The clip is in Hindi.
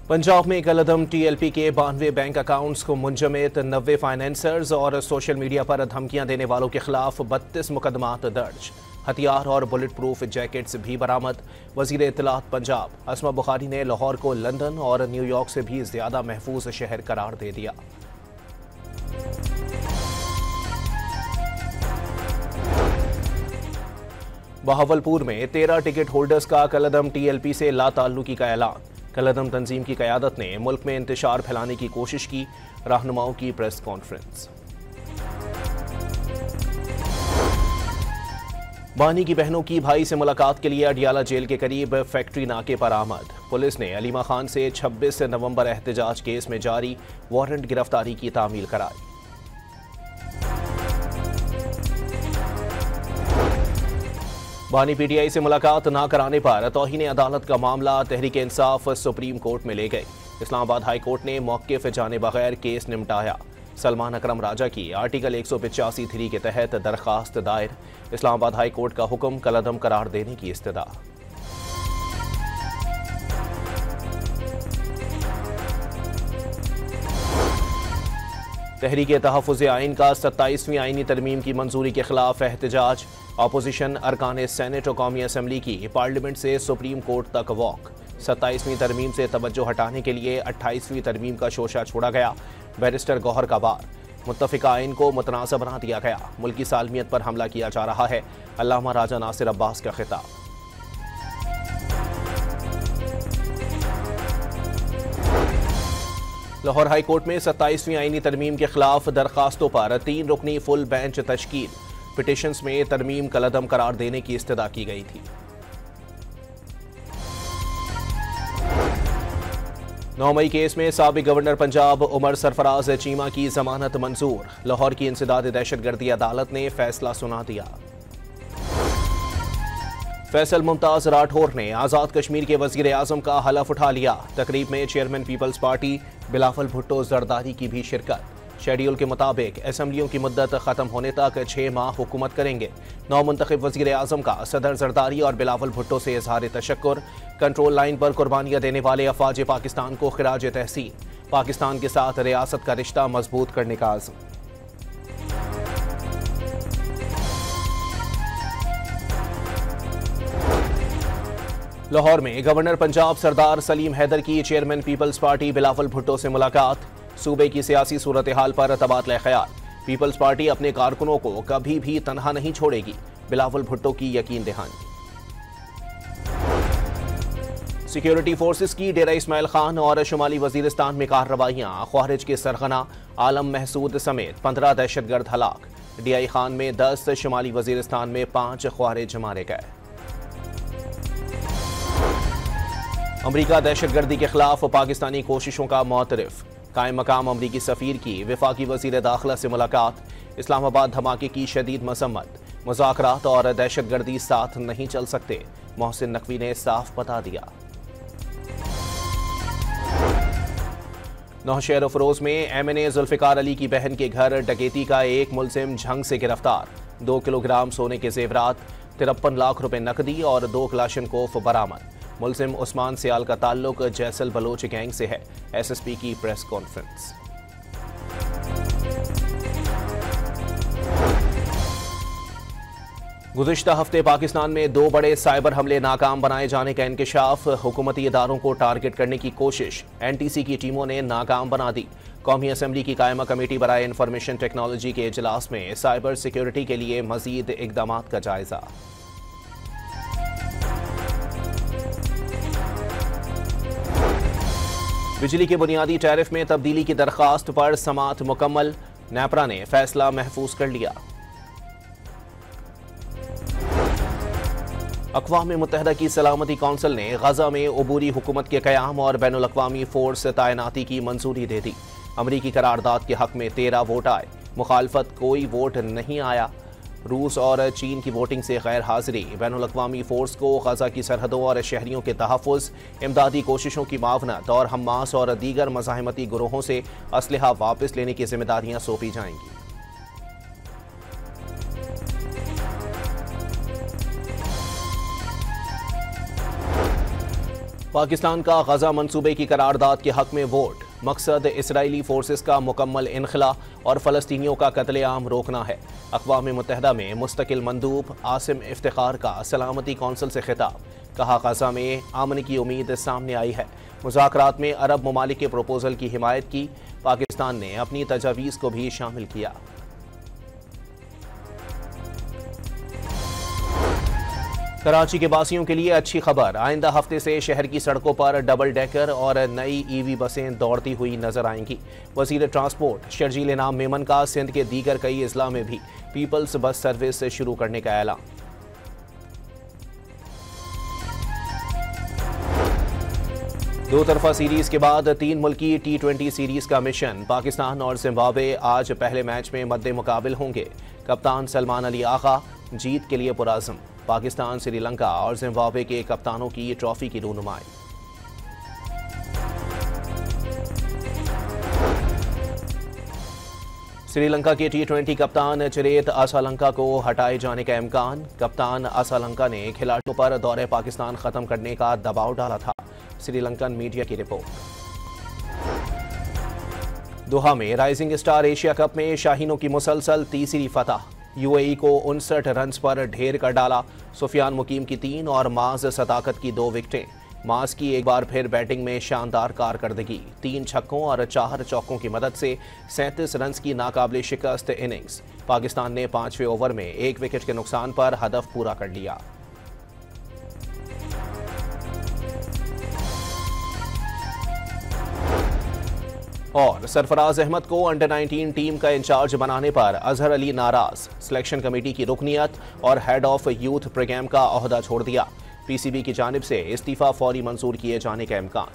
पंजाब में कलअदम टीएलपी के 92 बैंक अकाउंट्स को मुंजमद 90 फाइनेंसर्स और सोशल मीडिया पर धमकियां देने वालों के खिलाफ 32 मुकदमात दर्ज। हथियार और बुलेट प्रूफ जैकेट्स भी बरामद। वजीर इत्तलात पंजाब अस्मा बुखारी ने लाहौर को लंदन और न्यूयॉर्क से भी ज्यादा महफूज शहर करार दे दिया। बहावलपुर में 13 टिकट होल्डर्स का कलअदम टीएलपी से लाताल्लुकी का ऐलान। कलअदम तंजीम की क़यादत ने मुल्क में इंतशार फैलाने की कोशिश की। रहनुमाओं की प्रेस कॉन्फ्रेंस। बानी की बहनों की भाई से मुलाकात के लिए अडियाला जेल के करीब फैक्ट्री नाके पर आमद। पुलिस ने अलीमा खान से 26 नवंबर एहतजाज केस में जारी वारंट गिरफ्तारी की तामील कराई। बानी पीटीआई से मुलाकात न कराने पर तौहीन अदालत का मामला तहरीक इंसाफ सुप्रीम कोर्ट में ले गई। इस्लामाबाद हाई कोर्ट ने मौक़िफ़ जाने बगैर केस निपटाया। सलमान अकरम राजा की आर्टिकल 185(3) के तहत दरखास्त दायर। इस्लामाबाद हाई कोर्ट का हुक्म कलअदम करार देने की इस्तदा। तहरीक तहफ़्फ़ुज़ आइन का 27वीं आइनी तरमीम की मंजूरी के खिलाफ एहतजाज। अपोजिशन अरकान सेनेट और कौमी असम्बली की पार्लियामेंट से सुप्रीम कोर्ट तक वॉक। 27वीं तरमीम से तवज्जो हटाने के लिए 28वीं तरमीम का शोशा छोड़ा गया। बैरिस्टर गौहर का बार। मुत्तफ़िका आइन को मुतनाज़ बना दिया गया। मुल्की सालमियत पर हमला किया जा रहा है। अल्लामा राजा नासिर अब्बास का खिताब। लाहौर हाई कोर्ट में 27वीं आइनी तरमीम के खिलाफ दरखास्तों पर 3 रुकनी फुल बेंच तश्कील। पिटिशंस में तरमीम कलअदम करार देने की इस्तदा की गई थी। 9 मई केस में साबिक गवर्नर पंजाब उमर सरफराज चीमा की जमानत मंजूर। लाहौर की इंसदाद दहशतगर्दी अदालत ने फैसला सुना दिया। फैसल मुमताज राठौर ने आज़ाद कश्मीर के वजीर आज़म का हलफ उठा लिया। तकरीब में चेयरमैन पीपल्स पार्टी बिलावल भुट्टो जरदारी की भी शिरकत। शेड्यूल के मुताबिक असम्बलियों की मुद्दत खत्म होने तक 6 माह हुकूमत करेंगे। नौमुंतखब वजीर आज़म का सदर जरदारी और बिलावल भुट्टो से इजहार तशक्कुर। कंट्रोल लाइन पर कुर्बानियां देने वाले अफवाज पाकिस्तान को खिराज तहसीन। पाकिस्तान के साथ रियासत का रिश्ता मजबूत करने का आज़म। लाहौर में गवर्नर पंजाब सरदार सलीम हैदर की चेयरमैन पीपल्स पार्टी बिलावल भुट्टो से मुलाकात। सूबे की सियासी सूरत हाल पर तबादला ख्याल। पीपल्स पार्टी अपने कारकुनों को कभी भी तनहा नहीं छोड़ेगी। बिलावल भुट्टो की यकीन दहानी। सिक्योरिटी फोर्सेस की डेरा इस्माइल खान और शुमाली वजीरिस्तान में कार्रवाइयां। ख्वारिज के सरगना आलम महसूद समेत 15 दहशतगर्द हलाक। डीआई खान में 10, शुमाली वजीरिस्तान में 5 ख्वारिज मारे गए। अमरीका दहशतगर्दी के खिलाफ पाकिस्तानी कोशिशों का मोतरफ। कायम मकाम अमरीकी सफ़ीर की वफाकी वज़ीर दाखिला से मुलाकात। इस्लामाबाद धमाके की शदीद मसम्मत। मुज़ाकरात और दहशतगर्दी साथ नहीं चल सकते। मोहसिन नकवी ने साफ बता दिया। नौशहर अफरोज में एमएनए जुल्फ़िकार अली की बहन के घर डकैती का एक मुलजिम झंग से गिरफ्तार। 2 किलोग्राम सोने के जेवरात, 53 लाख रुपए नकदी और 2 क्लाशनकोफ बरामद। मुलजिम उस्मान सियाल का ताल्लुक जैसल बलोच गैंग से है। एसएसपी की प्रेस कॉन्फ्रेंस। गुज़िश्ता हफ्ते पाकिस्तान में 2 बड़े साइबर हमले नाकाम बनाए जाने का इंकशाफ। हुकूमती इदारों को टारगेट करने की कोशिश एनटीसी की टीमों ने नाकाम बना दी। कौमी असम्बली की कायमा कमेटी बराए इंफॉर्मेशन टेक्नोलॉजी के इजलास में साइबर सिक्योरिटी के लिए मजीद इकदाम का जायजा। बिजली के बुनियादी टैरिफ में तब्दीली की दरखास्त पर समाअत मुकम्मल। नेपरा ने फैसला महफूज कर लिया। अक़वाम मुत्तहिदा की सलामती कौंसिल ने गजा में अबूरी हुकूमत के क़याम और बैनुल अक़वामी फोर्स तैनाती की मंजूरी दे दी। अमरीकी करारदाद के हक में 13 वोट आए। मुखालफत कोई वोट नहीं आया। रूस और चीन की वोटिंग से गैर हाजिरी। बैनुल अक़वामी फोर्स को गजा की सरहदों और शहरियों के तहफ़्फ़ुज़, इमदादी कोशिशों की मावनत और हमास और दीगर मज़ाहमती गुरोहों से असलहा वापस लेने की जिम्मेदारियाँ सौंपी जाएंगी। पाकिस्तान का गजा मंसूबे की करारदाद के हक में वोट। मकसद इसराइली फोर्सेस का मुकम्मल इनखला और फ़लस्तीनियों का कत्लेआम रोकना है। अक़वाम मुत्तहिदा में मुस्तकिल मंदूब आसिम इफ्तिखार का सलामती कौंसिल से खिताब। कहा गजा में अमन की उम्मीद सामने आई है। मुज़ाकरात में अरब ममालिक के प्रपोजल की हिमायत की। पाकिस्तान ने अपनी तजावीज़ को भी शामिल किया। कराची के बासियों के लिए अच्छी खबर। आइंदा हफ्ते से शहर की सड़कों पर डबल डेकर और नई ईवी बसें दौड़ती हुई नजर आएंगी। वज़ीर ट्रांसपोर्ट शर्जील इनाम मेमन का सिंध के दीगर कई अजला में भी पीपल्स बस सर्विस शुरू करने का ऐलान। दो तरफा सीरीज के बाद 3 मुल्की T20 सीरीज का मिशन। पाकिस्तान और जिम्बाब्वे आज पहले मैच में मद्दे मुकाबिल होंगे। कप्तान सलमान अली आगा जीत के लिए पुराज़म। पाकिस्तान, श्रीलंका और जिम्बाब्वे के कप्तानों की ट्रॉफी की रूनुमाई। श्रीलंका के T20 कप्तान चिरेत असालंका को हटाए जाने का इम्कान। कप्तान असालंका ने खिलाड़ियों पर दौरे पाकिस्तान खत्म करने का दबाव डाला था। श्रीलंकन मीडिया की रिपोर्ट। दोहा में राइजिंग स्टार एशिया कप में शाहीनों की मुसलसल तीसरी फतह। यूएई को 59 रन पर ढेर कर डाला। सुफियान मुकीम की 3 और माज सदाकत की 2 विकेटें। माज की एक बार फिर बैटिंग में शानदार कारकर्दगी। 3 छक्कों और 4 चौकों की मदद से 37 रन की नाकाबिले शिकस्त इनिंग्स। पाकिस्तान ने 5वें ओवर में 1 विकेट के नुकसान पर हदफ पूरा कर लिया। और सरफराज अहमद को अंडर 19 टीम का इंचार्ज बनाने पर अजहर अली नाराज। सिलेक्शन कमेटी की रुकनियत और हेड ऑफ यूथ प्रोग्राम का ओहदा छोड़ दिया। पीसीबी की जानिब से इस्तीफा फौरी मंजूर किए जाने का इम्कान।